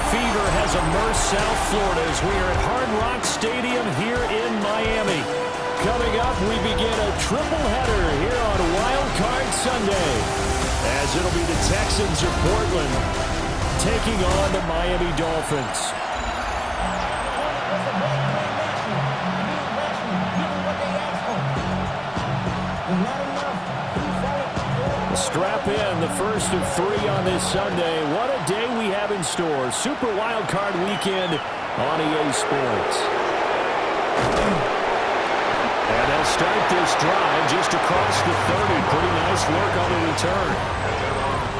fever has immersed South Florida as we are at Hard Rock Stadium here in Miami. Coming up, we begin a triple header here on Wild Card Sunday, as it'll be the Texans of Portland taking on the Miami Dolphins. Strap in, the first of 3 on this Sunday. What a day we have in store. Super Wild Card Weekend on EA Sports. And they'll start this drive just across the 30. Pretty nice work on the return.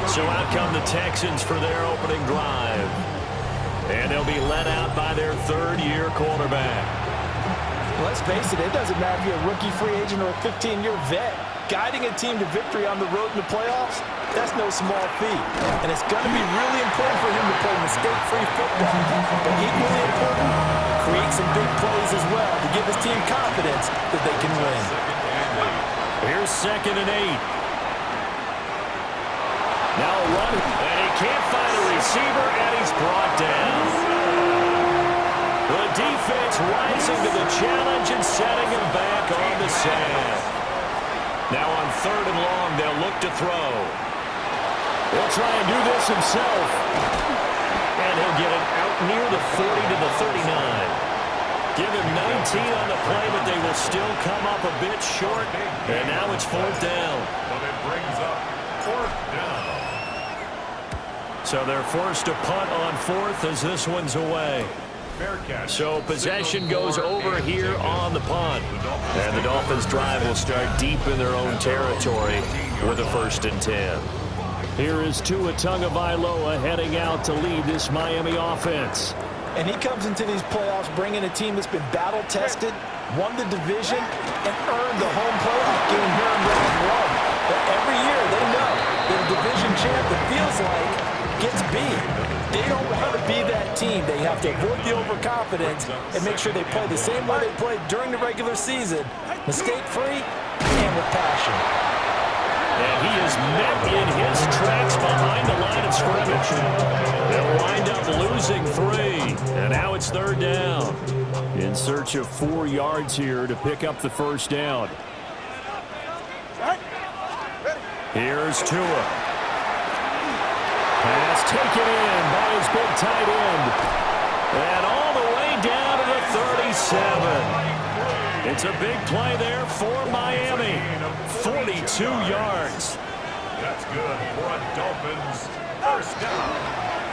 So out come the Texans for their opening drive. And they'll be led out by their third-year quarterback. Let's face it, it doesn't matter if you're a rookie free agent or a 15-year vet. Guiding a team to victory on the road in the playoffs, that's no small feat. And it's going to be really important for him to play mistake-free football. But equally important, create some big plays as well to give his team confidence that they can win. Here's 2nd and 8. Now a run, and he can't find a receiver, and he's brought down. The defense rising to the challenge and setting him back on the sand. Now on 3rd and long, they'll look to throw. He'll try and do this himself. And he'll get it out near the 40 to the 39. Give him 19 on the play, but they will still come up a bit short. And now it's 4th down. But it brings up 4th down. So they're forced to punt on 4th as this one's away. So possession goes over here on the punt. And the Dolphins drive will start deep in their own territory with a 1st and 10. Here is Tua Tagovailoa heading out to lead this Miami offense. And he comes into these playoffs bringing a team that's been battle-tested, won the division, and earned the home playoff game here in round 1. But every year they know that a division champ that feels like gets beat. They don't want to be that team. They have to avoid the overconfidence and make sure they play the same way they played during the regular season, mistake-free and with passion. And he is met in his tracks behind the line of scrimmage. They'll wind up losing 3, and now it's 3rd down. In search of 4 yards here to pick up the 1st down. Here's Tua. Pass taken in by his big tight end. And all the way down to the 37. It's a big play there for Miami. 42 yards. That's good for a Dolphins 1st down.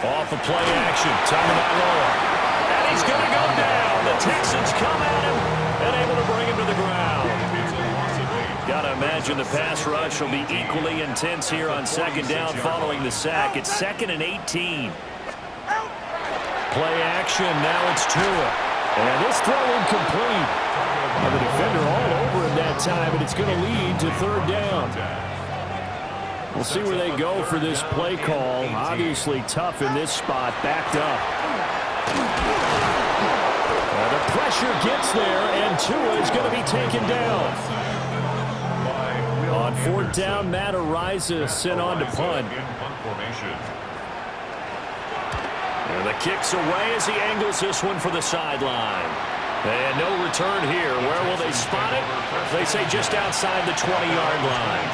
Off the play action. Tagovailoa. And he's going to go down. The Texans come at him and able to bring him to the ground. Got to imagine the pass rush will be equally intense here on 2nd down following the sack. It's 2nd and 18. Play action. Now it's Tua. And this throw incomplete. And the defender all over him that time, and it's going to lead to 3rd down. We'll see where they go for this play call. Obviously tough in this spot, backed up. The pressure gets there, and Tua is going to be taken down. On 4th down, Matt Araiza sent on to punt. And the kick's away as he angles this one for the sideline. And no return here. Where will they spot it? They say just outside the 20-yard line.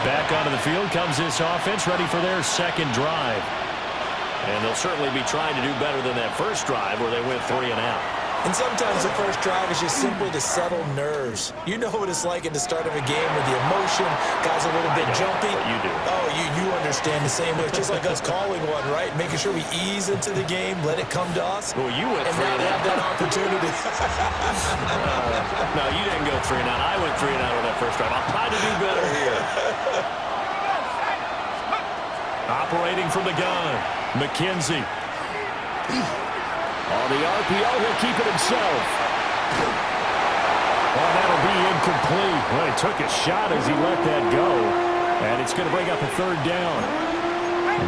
Back onto the field comes this offense, ready for their 2nd drive. And they'll certainly be trying to do better than that first drive where they went 3 and out. And sometimes the first drive is just simply to settle nerves. You know what it's like at the start of a game with the emotion, guys a little bit jumpy. You do. Oh, you understand the same way. It's just like us calling one, right? Making sure we ease into the game, let it come to us. Well, you went and 3 now and they out. have that opportunity. No, you didn't go 3 and out. I went 3 and out on that first drive. I'll try to do better here. Operating from the gun, McKenzie. On the RPO, he'll keep it himself. Oh, that'll be incomplete. Well, he took a shot as he let that go. And it's going to bring up a 3rd down.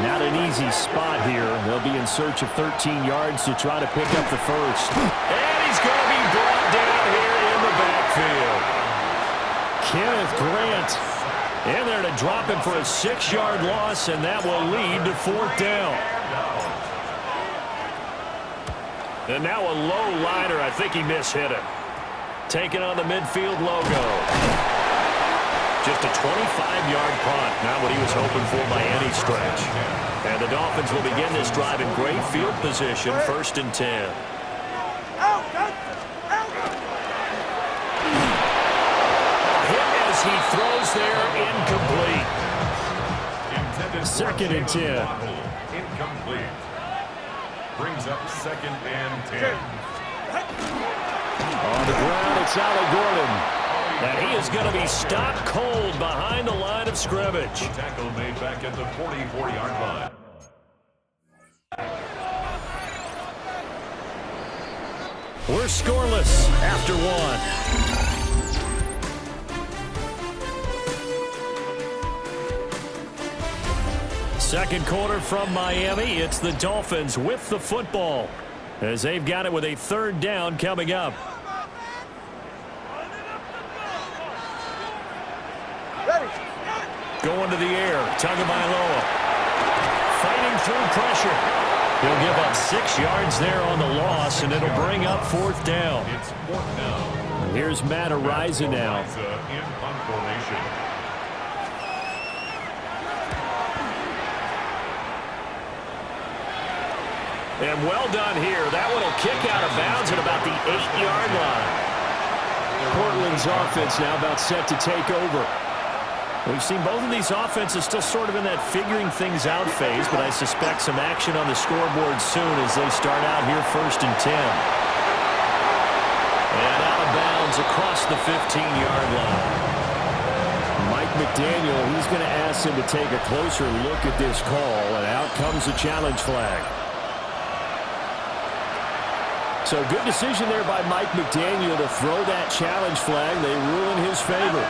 Not an easy spot here. They'll be in search of 13 yards to try to pick up the 1st. And he's going to be brought down here in the backfield. Kenneth Grant in there to drop him for a 6-yard loss, and that will lead to 4th down. And now a low liner. I think he mishit it. Taking on the midfield logo. Just a 25-yard punt. Not what he was hoping for by any stretch. And the Dolphins will begin this drive in great field position, 1st and 10. Hit as he throws there, incomplete. 2nd and 10. Incomplete. Brings up 2nd and 10. On the ground, it's Ollie Gordon. And he is going to be stopped cold behind the line of scrimmage. Tackle made back at the 44-yard line. We're scoreless after 1. Second quarter from Miami. It's the Dolphins with the football as they've got it with a 3rd down coming up. Going to the air. Tagovailoa fighting through pressure. He'll give up 6 yards there on the loss, and it'll bring up 4th down. It's 4th down. Here's Matt Araiza now. In punt formation. And well done here. That one will kick out of bounds at about the 8-yard line. Portland's offense now about set to take over. We've seen both of these offenses still sort of in that figuring things out phase, but I suspect some action on the scoreboard soon as they start out here 1st and 10. And out of bounds across the 15-yard line. Mike McDaniel, he's going to ask him to take a closer look at this call, and out comes the challenge flag. So good decision there by Mike McDaniel to throw that challenge flag. They rule in his favor.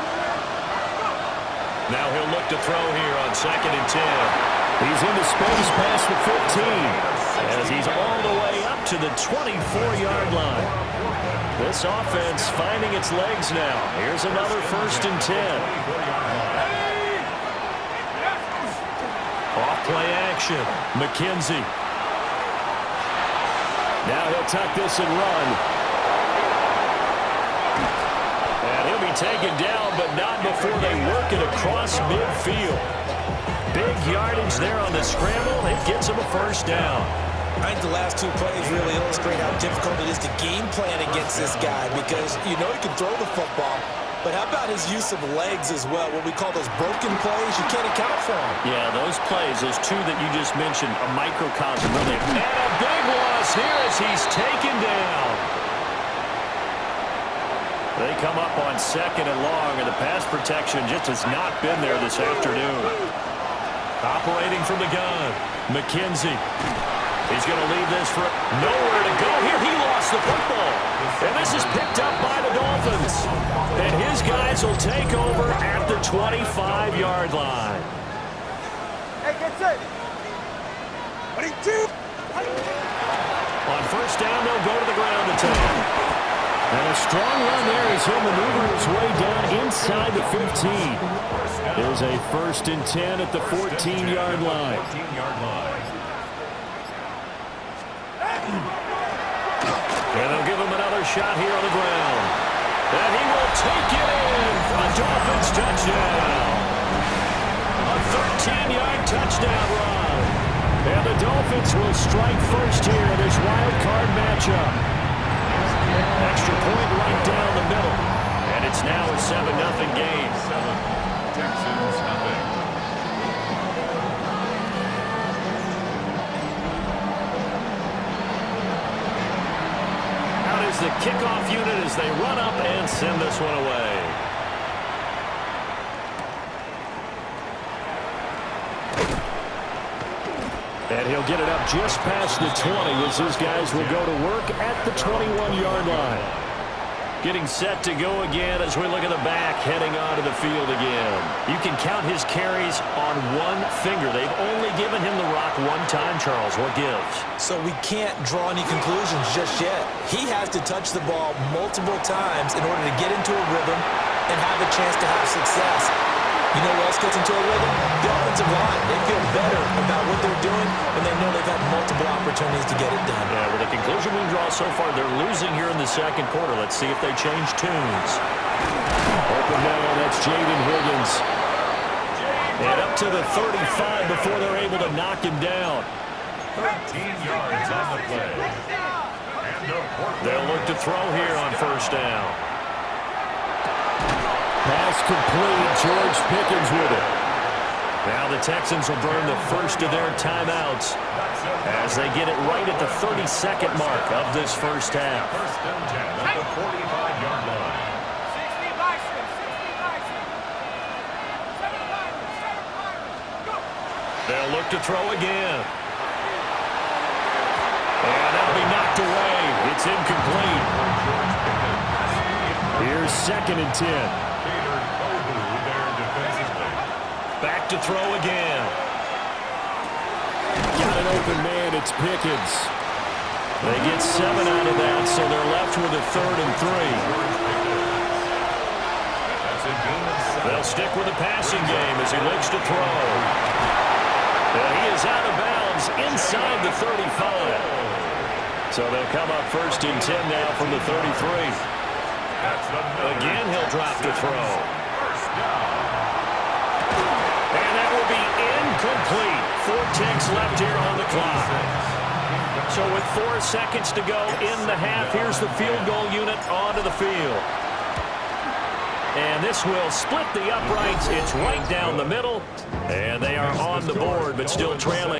Now he'll look to throw here on 2nd and 10. He's into space past the 15 as he's all the way up to the 24-yard line. This offense finding its legs now. Here's another 1st and 10. Off play action. McKenzie. Now he'll tuck this and run. And he'll be taken down, but not before they work it across midfield. Big yardage there on the scramble. It gets him a 1st down. I think the last 2 plays really illustrate how difficult it is to game plan against this guy because you know he can throw the football, but how about his use of legs as well? What we call those broken plays, you can't account for them. Yeah, those plays, those 2 that you just mentioned, a microcosm, really. And a big loss here as he's taken down. They come up on 2nd and long, and the pass protection just has not been there this afternoon. Operating from the gun, McKenzie. He's going to leave this for nowhere to go. Here he lost the football. And this is picked up by the Dolphins. And his guys will take over at the 25-yard line. Hey, get set. 22. On 1st down, they'll go to the ground to take. And a strong run there as he'll maneuver his way down inside the 15. There's a 1st and 10 at the 14-yard line. And they'll give him another shot here on the ground. And he will take it in for a Dolphins touchdown. A 13-yard touchdown run. And the Dolphins will strike first here in this wild card matchup. Extra point right down the middle. And it's now a 7-0 game. Texans nothing. Out is the kickoff unit as they run up and send this one away. And he'll get it up just past the 20 as his guys will go to work at the 21-yard line. Getting set to go again as we look at the back heading onto the field again. You can count his carries on one finger. They've only given him the rock one time, Charles. What gives? So we can't draw any conclusions just yet. He has to touch the ball multiple times in order to get into a rhythm and have a chance to have success. You know what else gets into a rhythm? The offensive line. They feel better about what they're doing, and they know they've had multiple opportunities to get it done. Yeah, well, the conclusion we draw so far, they're losing here in the second quarter. Let's see if they change tunes. Open man, that's Jaden Higgins. And up to the 35 before they're able to knock him down. 13 yards on the play. They'll look to throw here on first down. Pass complete. George Pickens with it. Now the Texans will burn the first of their timeouts as they get it right at the 32nd mark of this first half. First and 10 at the 45-yard line. 60 Bison, 60 Bison. 7 Byron, 7 Byron. Go. They'll look to throw again. And that'll be knocked away. It's incomplete. Here's 2nd and 10. Back to throw again. Got an open man. It's Pickens. They get 7 out of that, so they're left with a 3rd and 3. They'll stick with the passing game as he looks to throw. And he is out of bounds inside the 35. So they'll come up 1st and 10 now from the 33. Again, he'll drop to throw. And that will be incomplete. 4 ticks left here on the clock. So with 4 seconds to go in the half, here's the field goal unit onto the field. And this will split the uprights. It's right down the middle. And they are on the board, but still trailing